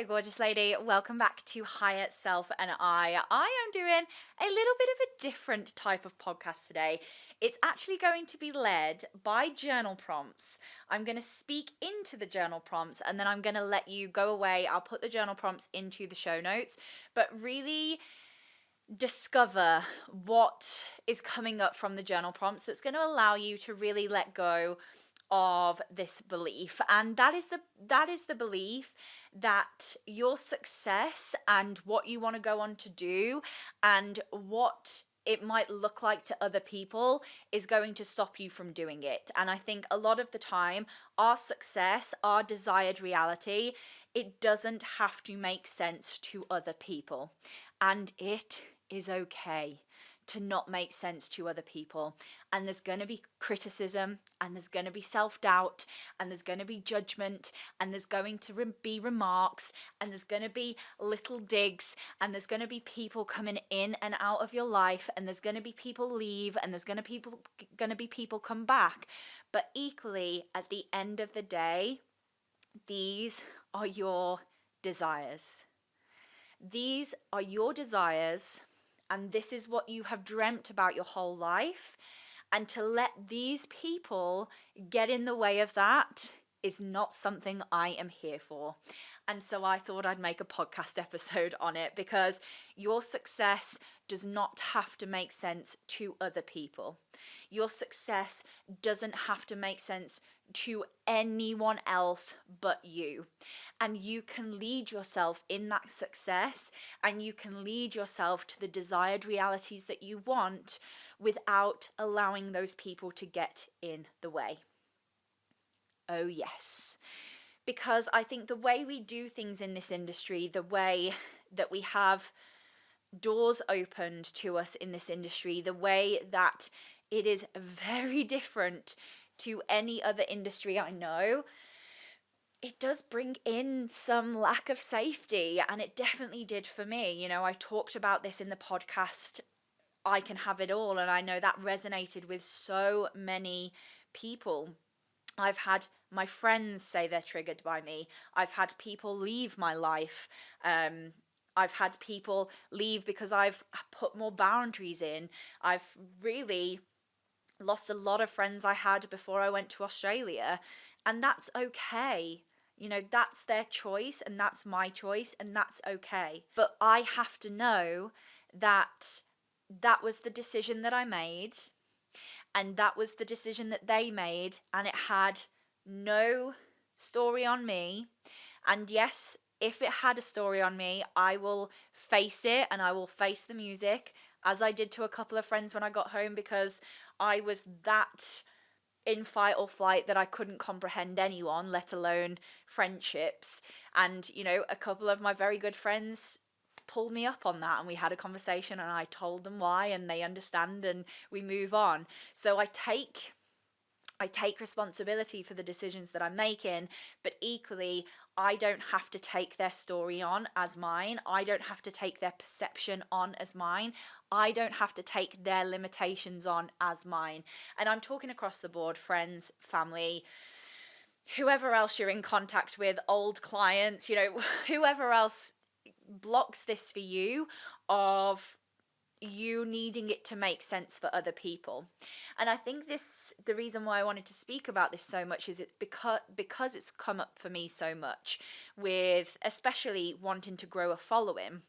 Hello, gorgeous lady. Welcome back to Higher Self and I. I am doing a little bit of a different type of podcast today. It's actually going to be led by journal prompts. I'm going to speak into the journal prompts and then I'm going to let you go away. I'll put the journal prompts into the show notes, but really discover what is coming up from the journal prompts that's going to allow you to really let go of this belief, and that is the belief that your success and what you want to go on to do and what it might look like to other people is going to stop you from doing it. And I think a lot of the time our success, our desired reality, it doesn't have to make sense to other people, and it is okay to not make sense to other people. And there's going to be criticism, and there's going to be self-doubt, and there's going to be judgment, and there's going to be remarks, and there's going to be little digs, and there's going to be people coming in and out of your life, and there's going to be people leave, and there's going to be people come back. But equally, at the end of the day, these are your desires. These are your desires, and this is what you have dreamt about your whole life. And to let these people get in the way of that is not something I am here for. And so I thought I'd make a podcast episode on it, because your success does not have to make sense to other people. Your success doesn't have to make sense to anyone else but you. And you can lead yourself in that success, and you can lead yourself to the desired realities that you want without allowing those people to get in the way. Oh yes. Because I think the way we do things in this industry, the way that we have doors opened to us in this industry, the way that it is very different to any other industry I know, it does bring in some lack of safety, and it definitely did for me. You know, I talked about this in the podcast, I Can Have It All, and I know that resonated with so many people. I've had my friends say they're triggered by me. I've had people leave my life. I've had people leave because I've put more boundaries in. I've really lost a lot of friends I had before I went to Australia, and that's okay. You know, that's their choice and that's my choice, and that's okay. But I have to know that that was the decision that I made, and that was the decision that they made, and it had no story on me. And yes, if it had a story on me, I will face it, and I will face the music, as I did to a couple of friends when I got home, because I was that in fight or flight that I couldn't comprehend anyone, let alone friendships. And, you know, a couple of my very good friends pulled me up on that, and we had a conversation, and I told them why, and they understand, and we move on. So I take responsibility for the decisions that I'm making, but equally, I don't have to take their story on as mine. I don't have to take their perception on as mine. I don't have to take their limitations on as mine. And I'm talking across the board: friends, family, whoever else you're in contact with, old clients, you know, whoever else blocks this for you, of you needing it to make sense for other people. And I think the reason why I wanted to speak about this so much is it's because it's come up for me so much, with especially wanting to grow a following.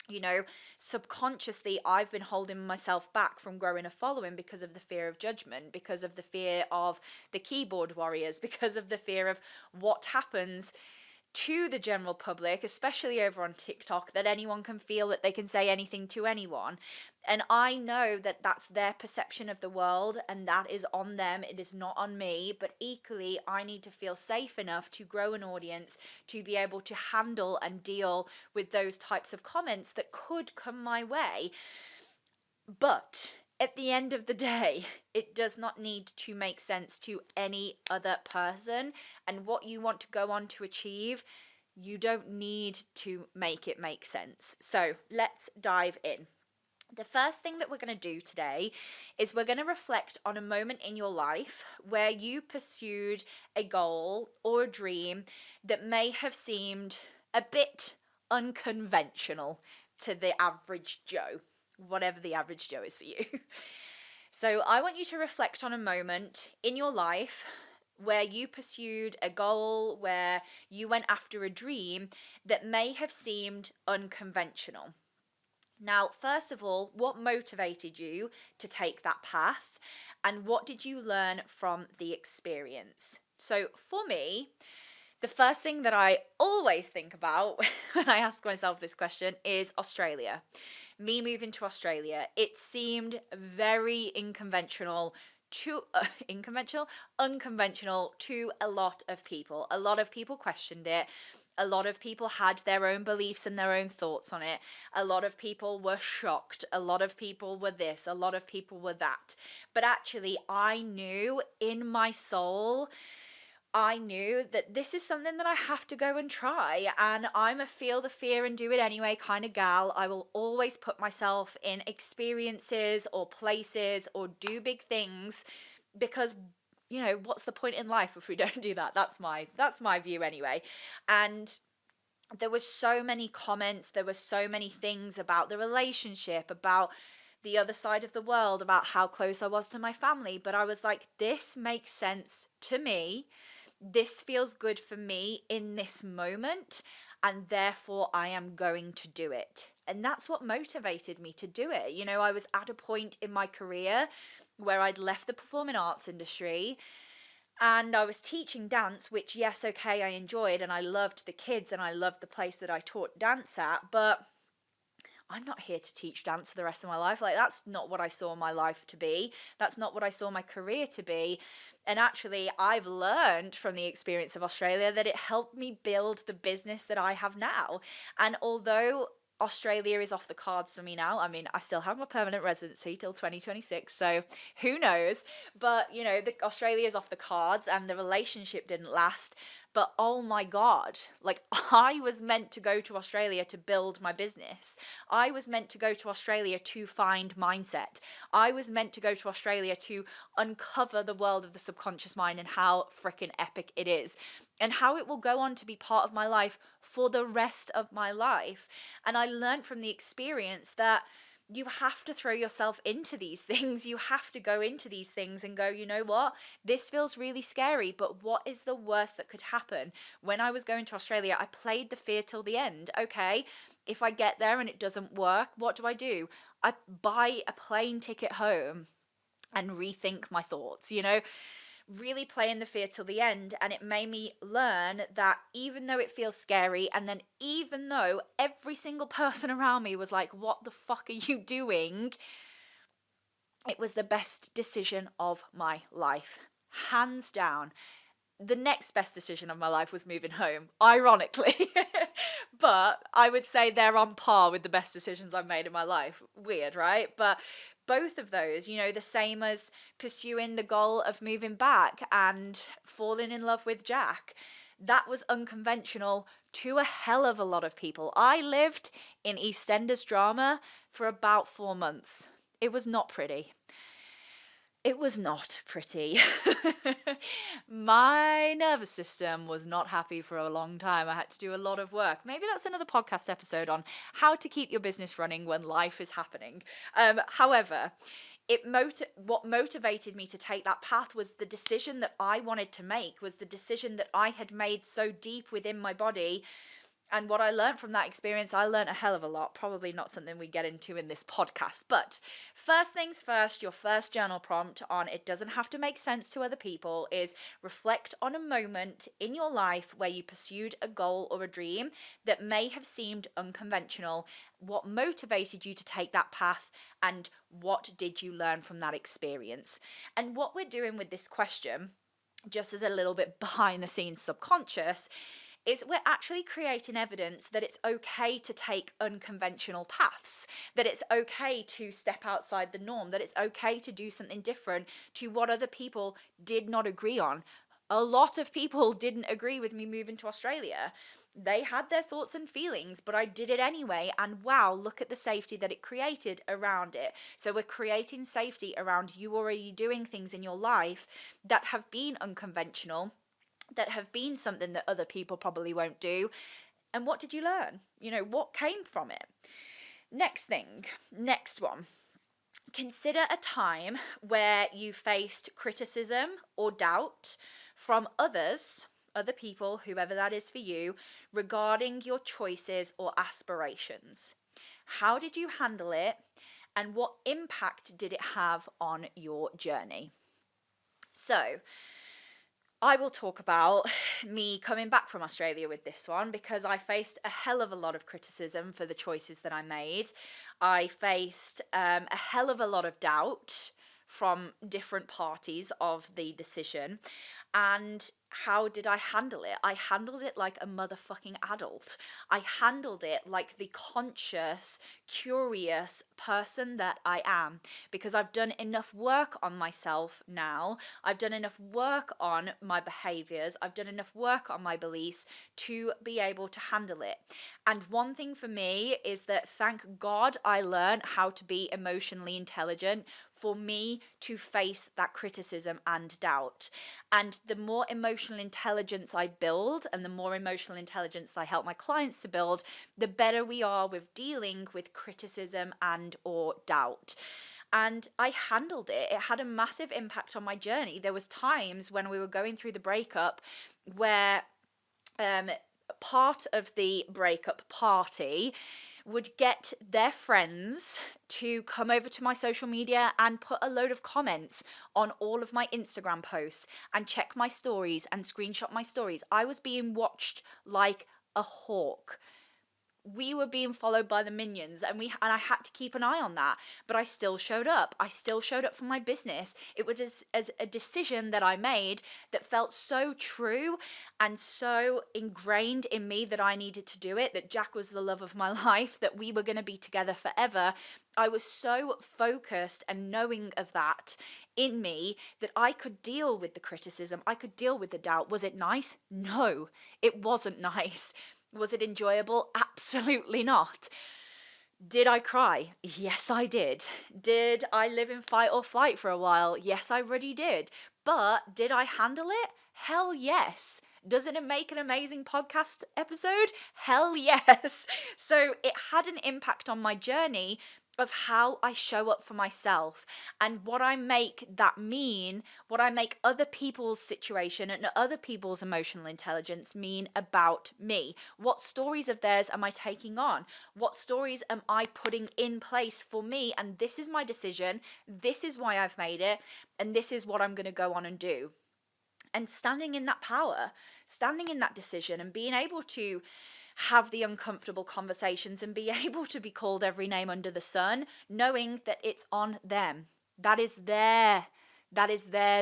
You know, subconsciously I've been holding myself back from growing a following because of the fear of judgment, because of the fear of the keyboard warriors, because of the fear of what happens to the general public, especially over on TikTok, that anyone can feel that they can say anything to anyone. And I know that that's their perception of the world, and that is on them. It is not on me. But equally, I need to feel safe enough to grow an audience to be able to handle and deal with those types of comments that could come my way. But at the end of the day, it does not need to make sense to any other person. And what you want to go on to achieve, you don't need to make it make sense. So let's dive in. The first thing that we're going to do today is we're going to reflect on a moment in your life where you pursued a goal or a dream that may have seemed a bit unconventional to the average Joe, whatever the average Joe is for you. So I want you to reflect on a moment in your life where you pursued a goal, where you went after a dream that may have seemed unconventional. Now, first of all, what motivated you to take that path, and what did you learn from the experience? So, for me, the first thing that I always think about when I ask myself this question is Australia. Me moving to Australia, it seemed very unconventional to a lot of people. A lot of people questioned it. A lot of people had their own beliefs and their own thoughts on it. A lot of people were shocked. A lot of people were this. A lot of people were that. But actually, I knew in my soul, I knew that this is something that I have to go and try, and I'm a feel the fear and do it anyway kind of gal. I will always put myself in experiences or places or do big things because, what's the point in life if we don't do that? That's my view anyway. And there were so many comments, there were so many things about the relationship, about the other side of the world, about how close I was to my family, but I was like, this makes sense to me. This feels good for me in this moment, and therefore I am going to do it. And that's what motivated me to do it. I was at a point in my career where I'd left the performing arts industry and I was teaching dance, which, yes, okay, I enjoyed, and I loved the kids and I loved the place that I taught dance at, but I'm not here to teach dance for the rest of my life. Like, that's not what I saw my life to be. That's not what I saw my career to be. And actually, I've learned from the experience of Australia that it helped me build the business that I have now. And although Australia is off the cards for me now, I mean, I still have my permanent residency till 2026, so who knows? But, the Australia is off the cards and the relationship didn't last. But oh my God, like, I was meant to go to Australia to build my business. I was meant to go to Australia to find mindset. I was meant to go to Australia to uncover the world of the subconscious mind and how freaking epic it is, and how it will go on to be part of my life for the rest of my life. And I learned from the experience that you have to throw yourself into these things. You have to go into these things and go, you know what? This feels really scary, but what is the worst that could happen? When I was going to Australia, I played the fear till the end. Okay, if I get there and it doesn't work, what do? I buy a plane ticket home and rethink my thoughts, really playing the fear till the end. And it made me learn that even though it feels scary, and then even though every single person around me was like, what the fuck are you doing? It was the best decision of my life, hands down. The next best decision of my life was moving home, ironically. But I would say they're on par with the best decisions I've made in my life. Weird, right? But both of those, the same as pursuing the goal of moving back and falling in love with Jack, that was unconventional to a hell of a lot of people. I lived in EastEnders drama for about 4 months. It was not pretty. It was not pretty. My nervous system was not happy for a long time. I had to do a lot of work. Maybe that's another podcast episode on how to keep your business running when life is happening. However, what motivated me to take that path was the decision that I wanted to make, was the decision that I had made so deep within my body. And what I learned from that experience, I learned a hell of a lot. Probably not something we get into in this podcast. But first things first, your first journal prompt on it doesn't have to make sense to other people is reflect on a moment in your life where you pursued a goal or a dream that may have seemed unconventional. What motivated you to take that path, and what did you learn from that experience? And what we're doing with this question, just as a little bit behind the scenes subconscious, is we're actually creating evidence that it's okay to take unconventional paths, that it's okay to step outside the norm, that it's okay to do something different to what other people did not agree on. A lot of people didn't agree with me moving to Australia. They had their thoughts and feelings, but I did it anyway. And wow, look at the safety that it created around it. So we're creating safety around you already doing things in your life that have been unconventional, that have been something that other people probably won't do. And what did you learn? What came from it? Next one. Consider a time where you faced criticism or doubt from other people, whoever that is for you, regarding your choices or aspirations. How did you handle it, and what impact did it have on your journey? So, I will talk about me coming back from Australia with this one, because I faced a hell of a lot of criticism for the choices that I made. I faced a hell of a lot of doubt from different parties of the decision. And how did I handle it? I handled it like a motherfucking adult. I handled it like the conscious, curious person that I am, because I've done enough work on myself now. I've done enough work on my behaviors. I've done enough work on my beliefs to be able to handle it. And one thing for me is that, thank God, I learned how to be emotionally intelligent for me to face that criticism and doubt. And the more emotional intelligence I build, and the more emotional intelligence I help my clients to build, the better we are with dealing with criticism and or doubt. And I handled it. It had a massive impact on my journey. There was times when we were going through the breakup where part of the breakup party would get their friends to come over to my social media and put a load of comments on all of my Instagram posts and check my stories and screenshot my stories. I was being watched like a hawk. We were being followed by the minions, and I had to keep an eye on that, but I still showed up. I still showed up for my business. It was as a decision that I made that felt so true and so ingrained in me that I needed to do it, that Jack was the love of my life, that we were going to be together forever. I was so focused and knowing of that in me that I could deal with the criticism. I could deal with the doubt. Was it nice? No, it wasn't nice. Was it enjoyable? Absolutely not. Did I cry? Yes, I did. Did I live in fight or flight for a while? Yes, I really did. But did I handle it? Hell yes. Doesn't it make an amazing podcast episode? Hell yes. So it had an impact on my journey of how I show up for myself, and what I make that mean, what I make other people's situation and other people's emotional intelligence mean about me. What stories of theirs am I taking on? What stories am I putting in place for me? And this is my decision. This is why I've made it. And this is what I'm going to go on and do. And standing in that power, standing in that decision, and being able to have the uncomfortable conversations and be able to be called every name under the sun, knowing that it's on them. That is theirs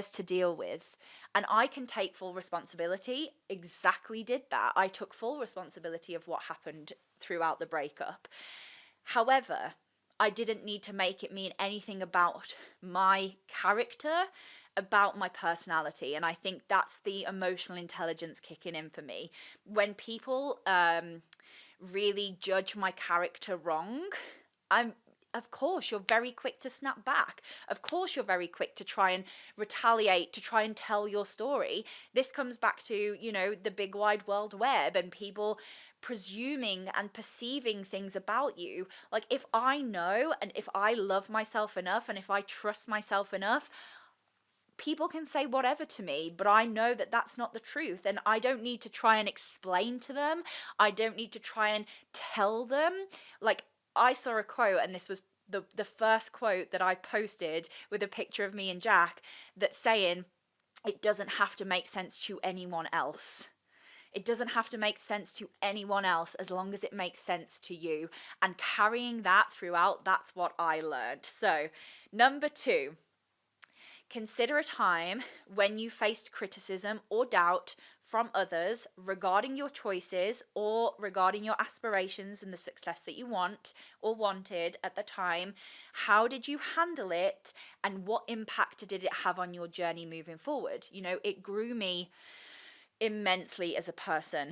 to deal with. And I can take full responsibility. Exactly did that. I took full responsibility of what happened throughout the breakup. However, I didn't need to make it mean anything about my character, about my personality. And I think that's the emotional intelligence kicking in for me. When people really judge my character wrong, of course, you're very quick to snap back. Of course, you're very quick to try and retaliate, to try and tell your story. This comes back to, the big wide world web and people presuming and perceiving things about you. Like, if I know, and if I love myself enough, and if I trust myself enough, people can say whatever to me, but I know that that's not the truth, and I don't need to try and explain to them. I don't need to try and tell them. Like, I saw a quote, and this was the first quote that I posted with a picture of me and Jack, that's saying, it doesn't have to make sense to anyone else. It doesn't have to make sense to anyone else as long as it makes sense to you. And carrying that throughout, that's what I learned. So, number 2. Consider a time when you faced criticism or doubt from others regarding your choices or regarding your aspirations and the success that you want or wanted at the time. How did you handle it, and what impact did it have on your journey moving forward? It grew me immensely as a person.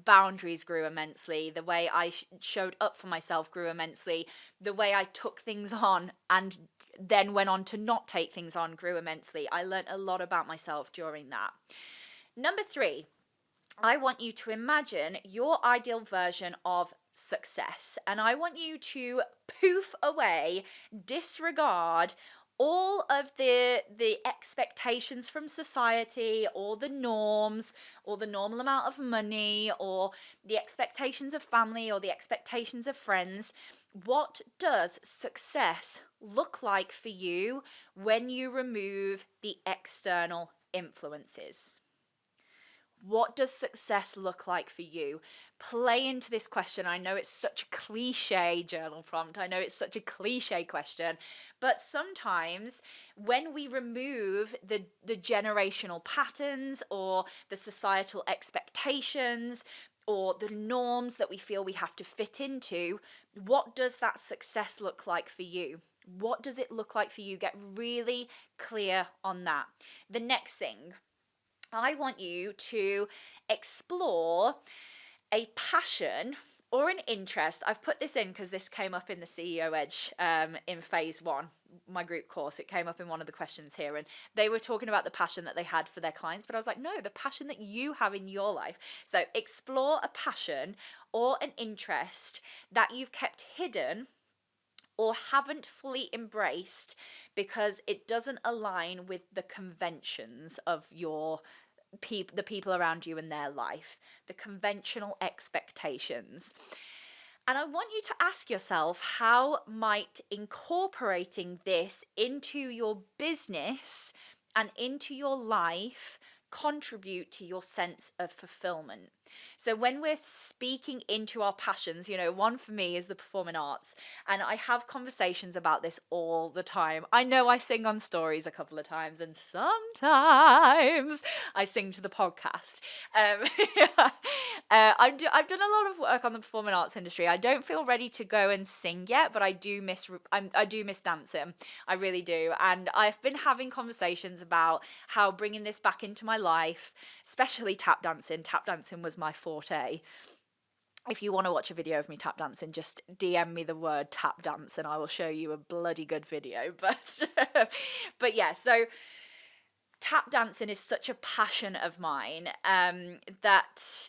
Boundaries grew immensely. The way I showed up for myself grew immensely. The way I took things on and then went on to not take things on grew immensely. I learned a lot about myself during that. Number 3, I want you to imagine your ideal version of success. And I want you to poof away, disregard all of the expectations from society, or the norms, or the normal amount of money, or the expectations of family, or the expectations of friends. What does success look like for you when you remove the external influences? What does success look like for you? Play into this question. I know it's such a cliche journal prompt. I know it's such a cliche question, but sometimes when we remove the generational patterns, or the societal expectations, or the norms that we feel we have to fit into, what does that success look like for you? What does it look like for you? Get really clear on that. The next thing, I want you to explore a passion or an interest. I've put this in because this came up in the CEO Edge in phase 1, my group course. It came up in one of the questions here, and they were talking about the passion that they had for their clients, but I was like, no, the passion that you have in your life. So explore a passion or an interest that you've kept hidden or haven't fully embraced because it doesn't align with the conventions of the people around you in their life, the conventional expectations. And I want you to ask yourself, how might incorporating this into your business and into your life contribute to your sense of fulfillment? So when we're speaking into our passions, one for me is the performing arts, and I have conversations about this all the time. I know I sing on stories a couple of times, and sometimes I sing to the podcast. I've done a lot of work on the performing arts industry. I don't feel ready to go and sing yet, but I do miss dancing. I really do, and I've been having conversations about how bringing this back into my life, especially tap dancing. Tap dancing was my forte. If you want to watch a video of me tap dancing, just DM me the word tap dance and I will show you a bloody good video. But yeah, so tap dancing is such a passion of mine that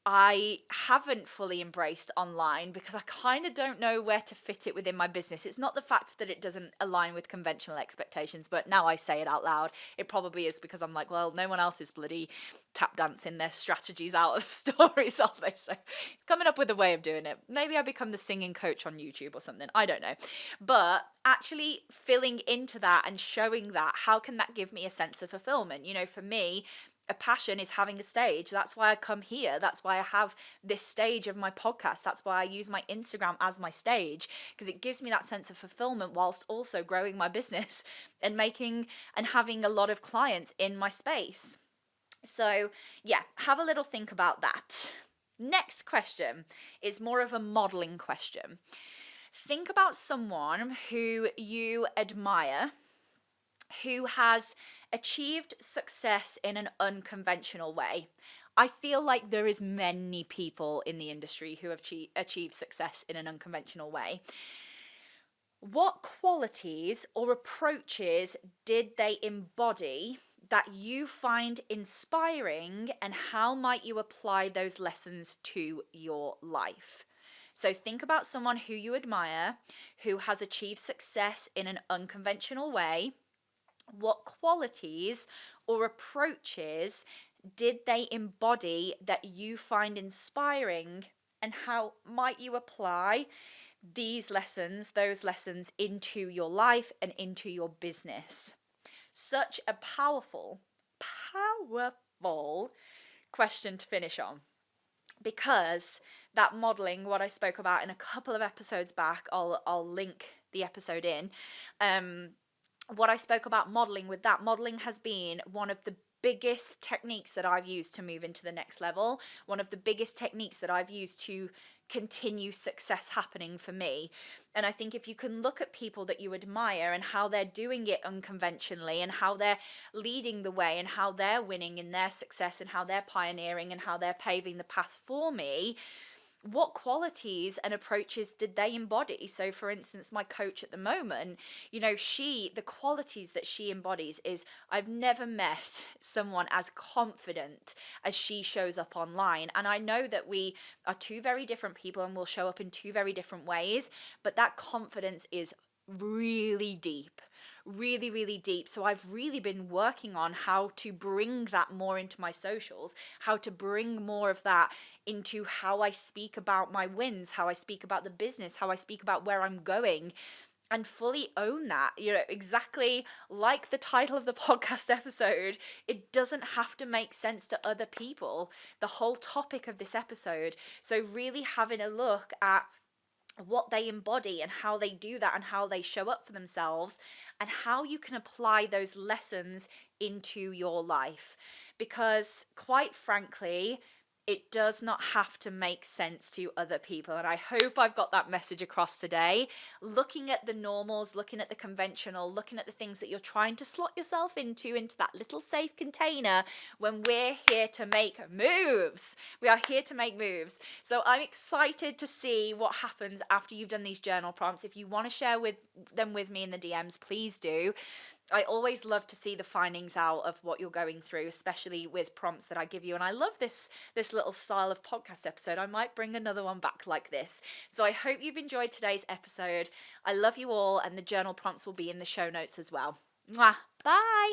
I haven't fully embraced online because I kind of don't know where to fit it within my business. It's not the fact that it doesn't align with conventional expectations, but now I say it out loud, it probably is because I'm like, well, no one else is bloody tap dancing their strategies out of stories, are they? So it's coming up with a way of doing it. Maybe I become the singing coach on YouTube or something. I don't know. But actually filling into that and showing that, how can that give me a sense of fulfillment? For me, a passion is having a stage. That's why I come here. That's why I have this stage of my podcast. That's why I use my Instagram as my stage, because it gives me that sense of fulfillment whilst also growing my business and having a lot of clients in my space. So yeah, have a little think about that. Next question is more of a modeling question. Think about someone who you admire, who has achieved success in an unconventional way. I feel like there is many people in the industry who have achieved success in an unconventional way. What qualities or approaches did they embody that you find inspiring, and how might you apply those lessons to your life? So think about someone who you admire, who has achieved success in an unconventional way. What qualities or approaches did they embody that you find inspiring, and how might you apply those lessons into your life and into your business? Such a powerful question to finish on, because that modeling, what I spoke about in a couple of episodes back, I'll link the episode in, what I spoke about modeling with that. Modeling has been one of the biggest techniques that I've used to move into the next level, one of the biggest techniques that I've used to continue success happening for me. And I think if you can look at people that you admire and how they're doing it unconventionally, and how they're leading the way, and how they're winning in their success, and how they're pioneering, and how they're paving the path for me, what qualities and approaches did they embody? So for instance, my coach at the moment, the qualities that she embodies is, I've never met someone as confident as she shows up online. And I know that we are two very different people and will show up in two very different ways, but that confidence is really deep, really, really deep. So I've really been working on how to bring that more into my socials, how to bring more of that into how I speak about my wins, how I speak about the business, how I speak about where I'm going, and fully own that. Exactly like the title of the podcast episode, it doesn't have to make sense to other people, the whole topic of this episode. So really having a look at what they embody and how they do that and how they show up for themselves, and how you can apply those lessons into your life. Because quite frankly, it does not have to make sense to other people. And I hope I've got that message across today. Looking at the normals, looking at the conventional, looking at the things that you're trying to slot yourself into that little safe container, when we're here to make moves. We are here to make moves. So I'm excited to see what happens after you've done these journal prompts. If you want to share them with me in the DMs, please do. I always love to see the findings out of what you're going through, especially with prompts that I give you. And I love this little style of podcast episode. I might bring another one back like this. So I hope you've enjoyed today's episode. I love you all, and the journal prompts will be in the show notes as well. Mwah. Bye.